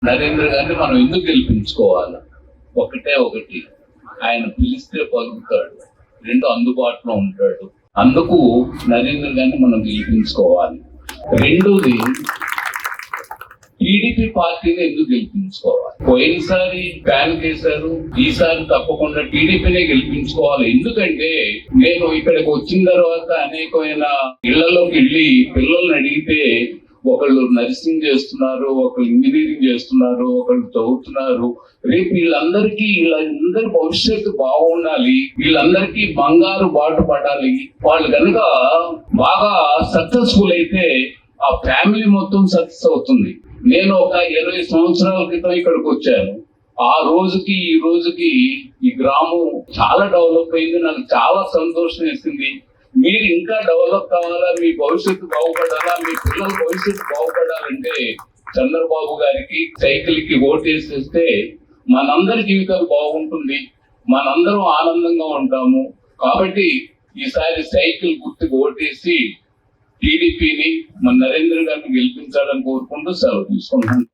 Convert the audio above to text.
నరేంద్ర గారిని మనం ఎందుకు గెలిపించుకోవాలి? ఒకటే ఒకటి, ఆయన పిలిస్తే పలుకుతాడు, రెండు అందుబాటులో ఉంటాడు. అందుకు నరేంద్ర గారిని మనం గెలిపించుకోవాలి. రెండోది, టీడీపీ పార్టీని ఎందుకు గెలిపించుకోవాలి? పోయినసారి ఫ్యాన్ చేశారు, ఈసారి తప్పకుండా టీడీపీనే గెలిపించుకోవాలి. ఎందుకంటే నేను ఇక్కడికి వచ్చిన తర్వాత అనేకమైన ఇళ్లలోకి వెళ్ళి పిల్లల్ని అడిగితే ఒకళ్ళు నర్సింగ్ చేస్తున్నారు, ఒకళ్ళు ఇంజనీరింగ్ చేస్తున్నారు, ఒకళ్ళు చదువుతున్నారు. రేపు వీళ్ళందరికీ భవిష్యత్తు బాగుండాలి, వీళ్ళందరికీ బంగారు బాటు పడాలి. వాళ్ళు కనుక బాగా సక్సెస్ఫుల్ అయితే ఆ ఫ్యామిలీ మొత్తం సక్సెస్ అవుతుంది. నేను ఒక 20 సంవత్సరాల క్రితం ఇక్కడికి వచ్చాను. ఆ రోజుకి ఈ రోజుకి ఈ గ్రామం చాలా డెవలప్ అయింది. నాకు చాలా సంతోషం వేసింది. మీరు ఇంకా డెవలప్ కావాలా, మీ భవిష్యత్తు బాగుపడాలా, మీ పిల్లల భవిష్యత్తు బాగుపడాలంటే చంద్రబాబు గారికి సైకిల్ కి ఓటేసేస్తే మనందరి జీవితం బాగుంటుంది, మనందరం ఆనందంగా ఉంటాము. కాబట్టి ఈసారి సైకిల్ గుర్తుకు ఓటేసి టీడీపీని మన నరేంద్ర గారిని గెలిపించాలని కోరుకుంటూ సెలవు తీసుకుంటున్నాను.